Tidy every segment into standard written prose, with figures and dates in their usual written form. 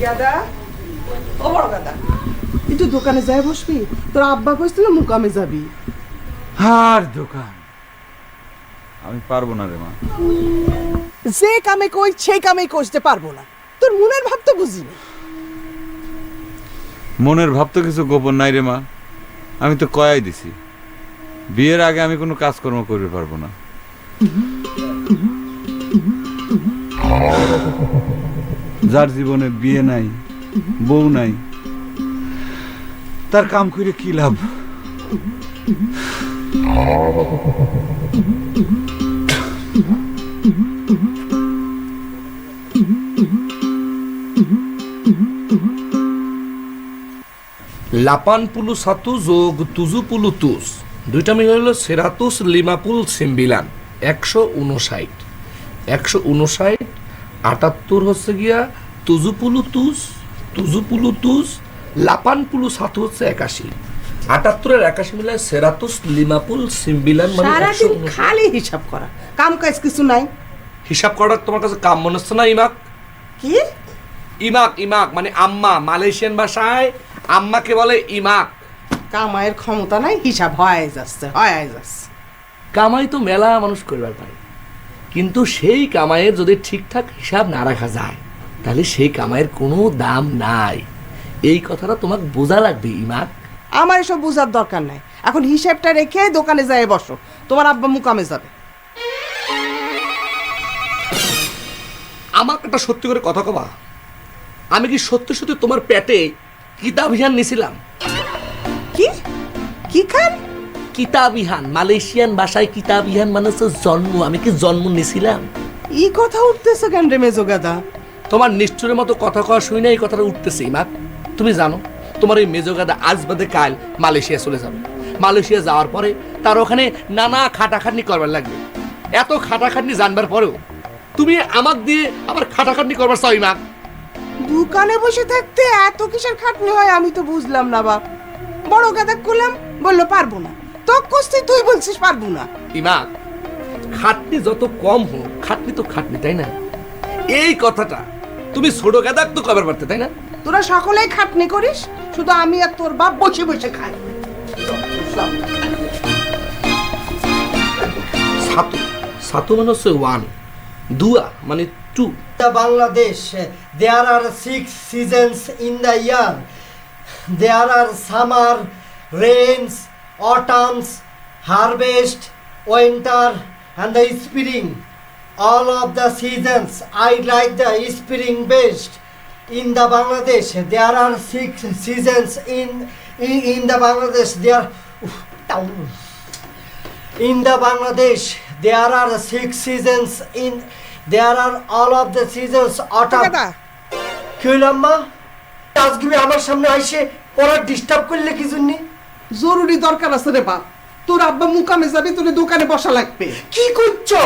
গাদা, ও বড় গাদা, একটু দোকানে যাই বসবি? তোর আব্বা কইছিল মুকামে যাবি। আর দোকান আমি পারবো না রে মা। যে কামে কই সেই কামেই করতে পারবো না। তোর মনের ভাব তো বুঝিনি। মনের ভাব তো কিছু গোপন নাই রে মা। আমি তো কয়াই দিছি বিয়ের আগে আমি কোনো কাজকর্ম করতে পারবো না। যার জীবনে বিয়ে নাই, বউ নাই, তার কাম করে কি লাভ? লাপানপুলু সাতু যোগ তুজুপুলু তুস, দুইটা মিলে হলো সেরাতুস লিমাপুল সিম্বিলান। 159 159 78 হচ্ছে গিয়া তুজুপুলু তুস লাপানপুলু সাতু হচ্ছে 81। 78 আর 81 মিলে সেরাতুস লিমাপুল সিম্বিলান মানে সারাদিন 159। খালি হিসাব করা, কাম কাজ কিছু নাই। হিসাব করার তোমার কাছে কাম মনে হচ্ছে না ইমাক? কি ইমাক মানে আম্মা, মালয়েশিয়ান ভাষায় আম্মাকে বলে ইমাক। কামাইয়ের ক্ষমতা নাই, হিসাব হয় যাচ্ছে। কামাই তো মেলা মানুষ করবার পারে, কিন্তু সেই কামাইয়ের যদি ঠিকঠাক হিসাব না রাখা যায় তাহলে সেই কামাইয়ের কোনো দাম নাই। এই কথাটা তোমাকে বোঝা লাগবে ইমাক। আমার এসব বুঝার দরকার নাই। এখন হিসাবটা রেখে দোকানে যাই বসো, তোমার আব্বা মুকামে যাবে। আমাকে একটা সত্যি করে কথা কবা, আমি কি সত্যি সত্যি তোমার পেটে কিতাবিহান নিছিলাম? কি কি খান? কিতাবিহান, মালয়েশিয়ান ভাষায় কিতাবিহান মানে হচ্ছে জন্ম। আমি কি জন্ম নিছিলাম? ই কথা উঠতেছে কেন রে মেজো গাদা? তোমার নিষ্ঠুরের মতো কথা কওয়া শুই না এই কথাটা উঠতেছে ইমাক। তুমি জানো তোমার এই মেজোগাদা আজ বাদে কাল মালয়েশিয়া চলে যাবে। মালয়েশিয়া যাওয়ার পরে তার ওখানে নানা খাটাখাটনি করবার লাগবে। এত খাটাখাটনি জানবার পরেও তুমি আমাক দিয়ে আবার খাটাখাটনি করবার চাও ইমাক? দোকানে বসে থাকতে এত কিসের খাটনি হয় আমি তো বুঝলাম না বাপ। বড় গাদা করলাম, বললো পারবো না। তো কস্তি তুই বলছিস পারবো না। ইমাক, খাটনি যত কম হোক, খাটনি তো খাটনি, তাই না? এই কথাটা তুমি ছোট গাদাক তো কবার পারতে, তাই না? তোরা সকলেই খাটনি করিস, শুধু আমি আর তোর বাপ বসে বসে খাই। সাতু, সাতু মানে হচ্ছে 1, দুয়া মানে 2। Bangladesh, there are 6 seasons in the year. There are summer, rains, autumns, harvest, winter, and the spring. All of the seasons, I like the spring best. In the Bangladesh, there are 6 seasons in the Bangladesh. In the Bangladesh, there are 6 seasons in. There are all of the seasons autumn. গাদা, কি হইল আম্মা? আজকে আমার সামনে আইসে পড়া disturb করলে কি জন্য? জরুরি দরকার আছে রে বাপ। তোর আব্বা মুকামে যাবে, তোর দোকানে বসা লাগবে। কি করছো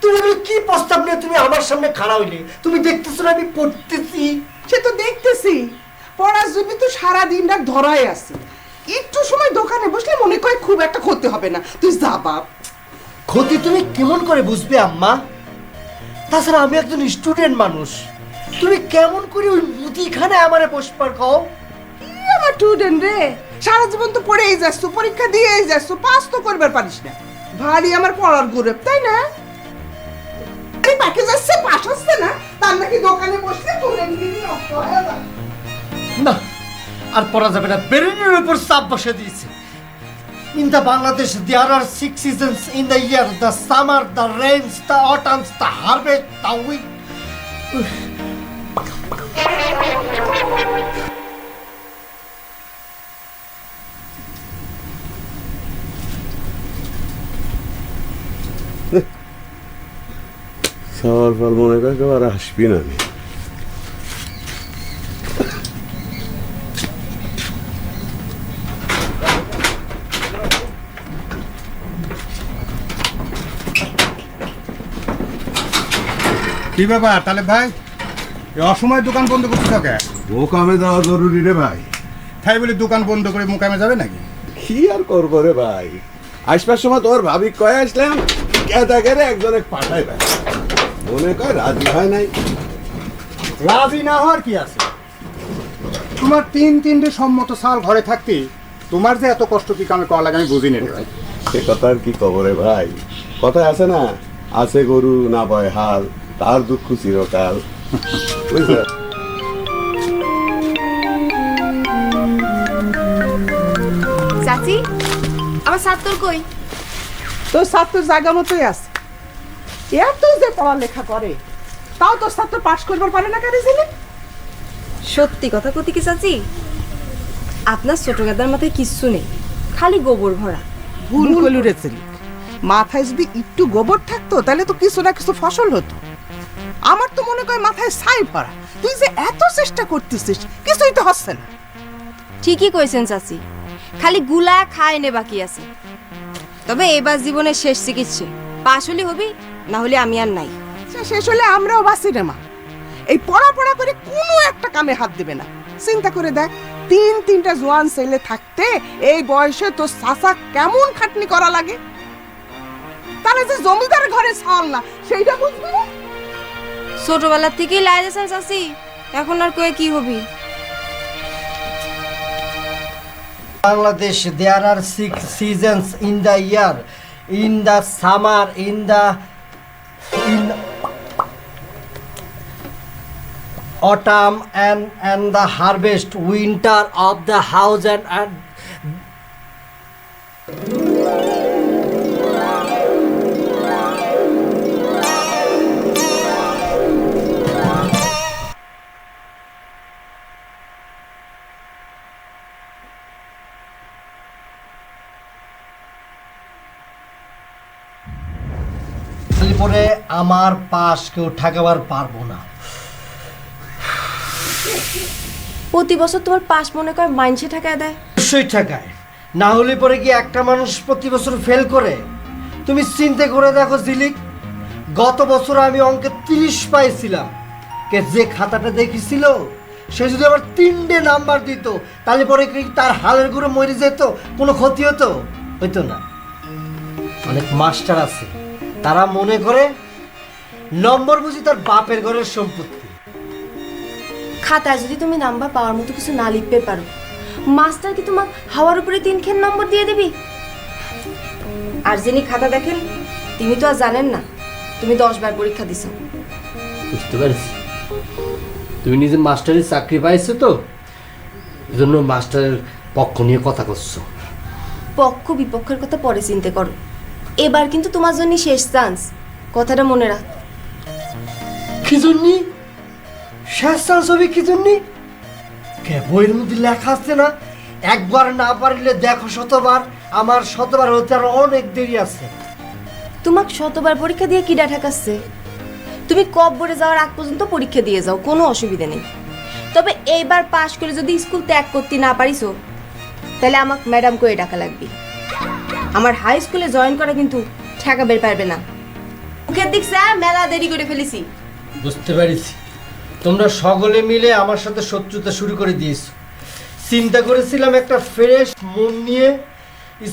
তুমি? কি প্রস্তাব নিয়ে তুমি আমার সামনে খাড়া হইলে? তুমি দেখতেছো না আমি পড়তেছি? সে তো দেখতেছি, পড়ার জন্য তো সারাদিন রাত ধরাই আছে। একটু সময় দোকানে বসলে মনে করে খুব একটা ক্ষতি হবে না। তুই যা বাপ। ক্ষতি তুমি কেমন করে বুঝবে আম্মা? তাছাড়া আমি একজন স্টুডেন্ট মানুষ। তুমি কেমন করে ওই মুদিখানে আমারে বসবার কও? কি আমার স্টুডেন্ট রে, সারা জীবন তো পড়েই যাচ্ছ, পরীক্ষা দিয়েই যাচ্ছ, পাস তো করবার পারিস না। ভারী আমার পড়ার গুরু, তাই না? এই পাকে যাচ্ছে, পাস হচ্ছে না, তার নাকি দোকানে বসলে তোর এমনি নষ্ট হয়ে যাবে। না, আর পড়া যাবে না, ব্রেনের উপর চাপ বসে দিয়েছে। In the Bangladesh, there are 6 seasons in the year: the summer, the rains, the autumns, the harvest, the winter. সবার ফল মনে করে আর আসবি না। কি ব্যাপার তাহলে ভাই, এই অসময়ে দোকান বন্ধ করছিস কে? মোকামে যাওয়া জরুরি রে ভাই। তাই বলে দোকান বন্ধ করে মোকামে যাবে নাকি? কি আর করবো রে ভাই, আসবার সময় তোর ভাবি কয়ে আসলাম, কেদা করে একজনে পাঠাই ভাই, মনে কয় রাজি হয় নাই। রাজি না হওয়ার কি আছে? তোমার তিনটে সম্মত সাল ঘরে থাকতে তোমার যে এত কষ্ট কি কামে করা লাগে আমি বুঝি না রে ভাই। সে কথা আর কি খবরে ভাই, কথায় আছে না, আছে গরু না বয় হাল, তার দুঃখ চিরকাল। বুঝলে? চাচি, আমার ছাত্র কই? তোর ছাত্র জায়গা মতোই আছে। এত যে পড়ালেখা করে তাও তোর ছাত্র পাশ করবার পারে না কেন ছেলে? সত্যি কথা কতি কি চাচি, আপনার ছোট গাদার মাথায় কিচ্ছু নেই, খালি গোবর ভরা। ভুল করলু রে ছেলে, মাথায় যদি একটু গোবর থাকতো তাহলে তো কিছু না কিছু ফসল হতো। আমার তো মনে হয় মাথায় ছাই ভরা। তুই যে এত চেষ্টা করতেছিস কিছুই তো হচ্ছে না। ঠিকই কইছেন চাচি, খালি গুলা খায় নে বাকি আছে। তবে এবার জীবনের শেষ চিকিৎসা, পাশ হলে হবি, না হলে আমি আর নাই। সে শেষ হলে আমরাও বাঁচি রে মা। এই পড়া করে কোনো একটা কামে হাত দেবে না। চিন্তা করে দেখ, তিনটা জোয়ান ছেলে থাকতে এই বয়সে তোর চাচা কেমন খাটনি করা লাগে। তাহলে যে জমিদার ঘরে ছাল না সেইটা বুঝবি না। ছোটবেলার থেকেই লাই যাচ্ছেন চাচি, এখন আর কয়ে কি হবি? Bangladesh, there are 6 seasons in the year. In the summer, in autumn and the harvest, winter of the house and পরে আমার পাশ কেউ ঠেকাবার পারবো না। প্রতি বছর তোমার পাশ মনে করে মাইনসে ঠেকায় দেয়। অবশ্যই ঠেকায়, না হলে পরে কি একটা মানুষ প্রতি বছর ফেল করে? তুমি চিন্তা করে দেখো ঝিলিক, গত বছর আমি অঙ্কে 30 পাইছিলাম, কে যে খাতাটা দেখেছিল সে যদি আবার 3টে নাম্বার দিত তাহলে পরে কি তার হালের গুঁড়ো মরে যেত? কোনো ক্ষতি হতো না। অনেক মাস্টার আছে তারা মনে করে নম্বর বুঝি তার বাপের ঘরের সম্পত্তি। খাতায় যদি তুমি নাম্বার পাওয়ার মতো কিছু না লিখতে পারো, মাস্টার কি তোমার হাওয়ার উপরে 3 নম্বর দিয়ে দিবি? আর যিনি খাতা দেখেন তিনি তো আর জানেন না তুমি 10 বার পরীক্ষা দিছো। বুঝতে পারছি, তুমি নিজে মাস্টারের চাকরি পাইছো তো, এজন্য মাস্টারের পক্ষ নিয়ে কথা করছো। পক্ষ বিপক্ষের কথা পরে চিন্তা করো, এবার কিন্তু তোমার জন্য শেষ চান্স, কথাটা মনে রাখ। কি জন্যি শেষ চান্স হবে? কি জন্যি? বইয়ের মধ্যে লেখা আছে না, একবার না পারলে দেখো শতবার। আমার শতবার হতে আর অনেক দেরি আছে। তোমাকে শতবার পরীক্ষা দিয়ে কিডা ঠেকাচ্ছে? তুমি কব্বরে যাওয়ার আগ পর্যন্ত পরীক্ষা দিয়ে যাও, কোনো অসুবিধা নেই। তবে এইবার পাশ করে যদি স্কুল ত্যাগ করতে না পারিছো তাহলে আমাকে ম্যাডাম করে ডাকা লাগবে। আমার হাই স্কুলে জয়েন করা কিন্তু ঠেকাবে পারবে না। মুখের দিক মেলা দেরি করে ফেলেছি। বুঝতে পারিছি, তোমরা সকলে মিলে আমার সাথে শত্রুতা শুরু করে দিয়েছো। চিন্তা করেছিলাম একটা ফ্রেশ মন নিয়ে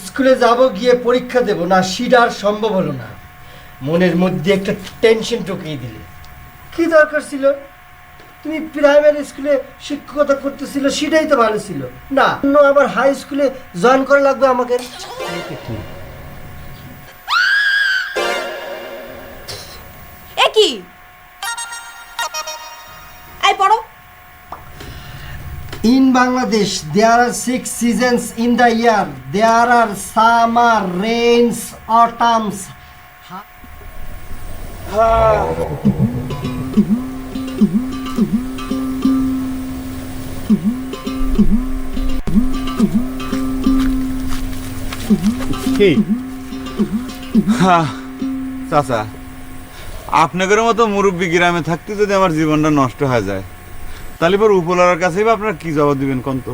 স্কুলে যাব, গিয়ে পরীক্ষা দেব, না সেটা আর সম্ভব হলো না। মনের মধ্যে একটা টেনশন ঢুকিয়ে দিলে। কি দরকার ছিল? তুমি প্রাইমারি স্কুলে শিক্ষকতা করতেছিল, সেটাই তো ভালো ছিল না? আবার হাই স্কুলে জয়েন করা লাগবে আমাকে? এ কি এই পড়ো। In Bangladesh, there are 6 seasons in the year. There are summer, rains, autumns. কি চাচা, আপনাদের মতো মুরব্বী গ্রামে থাকতে যদি আমার জীবনটা নষ্ট হয়ে যায় তাহলে পর উপলার কাছেই বা আপনারা কি জবাব দিবেন কোন তো?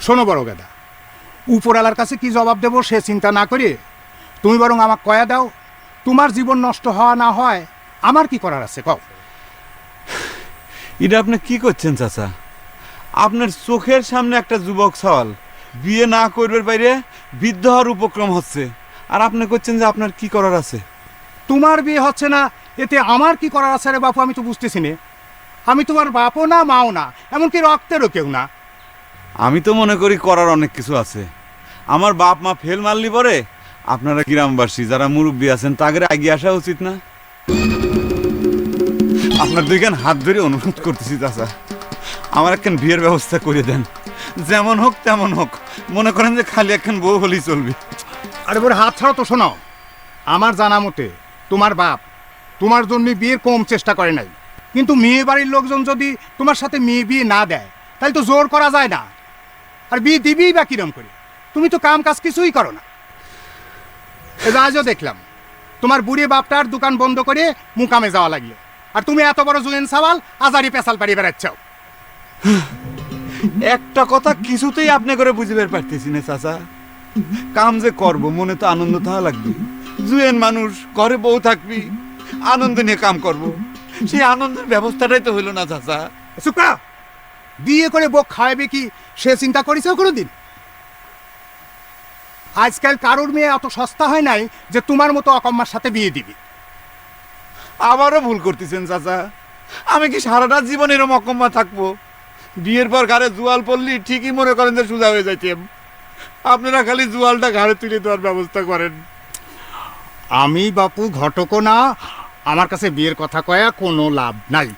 শোনো বড় গাদা, উপরওয়ালার কাছে কি জবাব দেবো সে চিন্তা না করে তুমি বরং আমাকে কয়া দাও, তোমার জীবন নষ্ট হওয়া না হয় আমার কি করার আছে কও? এটা আপনি কি করছেন চাচা? আপনার চোখের সামনে একটা যুবক সওয়াল বিয়ে না করবার বাইরে বৃদ্ধ হওয়ার উপক্রম হচ্ছে, আর আপনি করছেন যে আপনার কি করার আছে? তোমার বিয়ে হচ্ছে না এতে আমার কি করার আছে রে বাপু, আমি তো বুঝতেছি না। আমি তোমার বাপও না মাও না, এমনকি রক্তেরও কেউ না। আমি তো মনে করি করার অনেক কিছু আছে। আমার বাপ মা ফেল মারলি পরে আপনারা গ্রামবাসী যারা মুরব্বী আছেন তাদের এগিয়ে আসা উচিত না? আপনার দুইখান হাত ধরে অনুরোধ করতেছি চাচা, আমার একখান বিয়ের ব্যবস্থা করে দেন। যেমন হোক তেমন হোক, মনে করেন যে খালি একখান বউ হলেই চলবে। আরে বলে হাত ছাড়া তো শোনাও, আমার জানা মতে তোমার বাপ তোমার জন্য বিয়ের কম চেষ্টা করে নাই, কিন্তু মেয়ে বাড়ির লোকজন যদি তোমার সাথে মেয়ে বিয়ে না দেয় তাহলে তো জোর করা যায় না। আর বিয়ে দিবিই বা কিরম করে? তুমি তো কাম কাজ কিছুই করো না। আজও দেখলাম তোমার বুড়ি বাপটার দোকান বন্ধ করে মুকামে যাওয়া লাগলো, আর তুমি এত বড় জুয়েন সাওয়াল আজারি পেশাল পাড়িয়ে বেড়াচ্ছাও। একটা কথা কিছুতেই আপনি করে বুঝতে পারতেছি না চাচা, কাম যে করব মনে তো আনন্দ থাকা লাগবে। জুয়েন মানুষ, ঘরে বউ থাকবি, আনন্দ নিয়ে কাম করব, সেই আনন্দের ব্যবস্থাটাই তো হইল না চাচা। সুকা বিয়ে করে বউ খাওয়াবে কি সে চিন্তা করেছো কোনোদিন? আজকাল কারোর মেয়ে অত সস্তা হয় নাই যে তোমার মতো অকম্মার সাথে বিয়ে দিবি। আবারও ভুল করতেছেন চাচা, আমি কি সারাটা জীবন এরকম অকম্মা থাকবো? বিয়ের পর ঘরে জুয়াল পড়লি ঠিকই মনে করেন যে সোজা হয়ে যাইতেন। আপনারা খালি জুয়ালটা ঘাড়ে তুলে দেওয়ার ব্যবস্থা করেন। আমি বাপু ঘটকও না, আমার কাছে বিয়ের কথা কয়া কোনো লাভ নাই।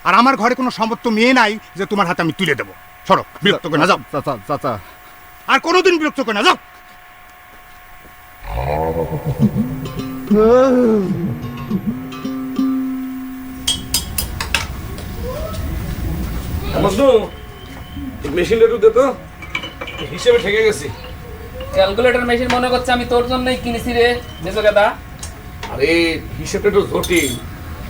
আর আমার ঘরে কোনো সমর্থ মেয়ে নাই যে তোমার হাতে আমি তুলে দেবো। সরো, বিরক্ত করে না যাও। চাচা চাচা আর কোনোদিন বিরক্ত করে না যাও। মেশিনটা একটু দে তো, হিসেবে ঠেকে গেছি। ক্যালকুলেটর মেশিন মনে করছে আমি তোর জন্যই কিনেছি রে মেজো গাদা। আরে হিসেবটা একটু জটিল,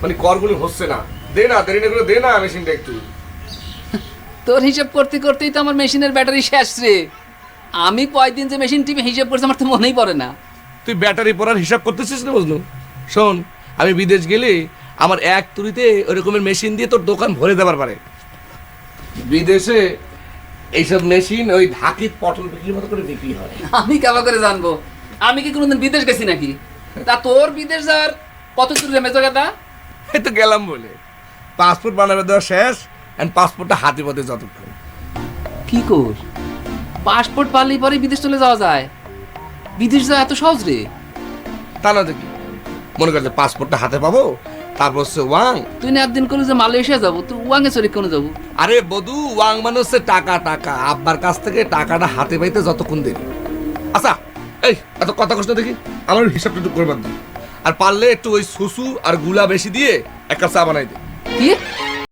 মানে করগুলি হচ্ছে না। দে না, দেরি না করে দে না মেশিনটা একটু। তোর হিসাব করতে করতেই তো আমার মেশিনের ব্যাটারি শেষ রে। আমি কয়দিন যে মেশিন টিপে হিসাব করছি আমার তো মনেই পড়ে না। তুই ব্যাটারি পড়ার হিসাব করতেছিস না বুঝলো? শোন, আমি বিদেশ গেলে আমার এক তুড়িতে ওই রকমের মেশিন দিয়ে তোর দোকান ভরে দেবার পারে। বিদেশে এইসব মেশিন ওই ঢাকির পটল বিক্রির মতো করে বিক্রি হয়। আমি কেমন করে জানবো? আমি কি কোনোদিন বিদেশ গেছি নাকি? তা তোর বিদেশ যাওয়ার কত দূর রে মেজো গাদা? এই তো গেলাম বলে পাসপোর্ট বানাবে দেওয়া শেষ, এন্ড পাসপোর্টটা হাতে পথে যতক্ষণ। কি কর? পাসপোর্ট পারলেই পরে বিদেশ চলে যাওয়া যায়? বিদেশ যাওয়া এত সহজ রে? তা না দেখি মনে করছে পাসপোর্টটা হাতে পাবো, তারপর হচ্ছে ওয়াং। তুই না একদিন করে যে মালয়েশিয়া যাবো, তুই ওয়াঙ্গে চলে কোনে যাবো? আরে বধু, ওয়াং মানে হচ্ছে টাকা। টাকা আব্বার কাছ থেকে টাকাটা হাতে পাইতে যতক্ষণ দেরি। আচ্ছা এই এত কথা কষ্ট দেখি, আমার হিসাবটা একটু করে বাদ দিই। আর পারলে একটু ওই সুসু আর গুলা বেশি দিয়ে এক কাপ চা বানাই দে। কি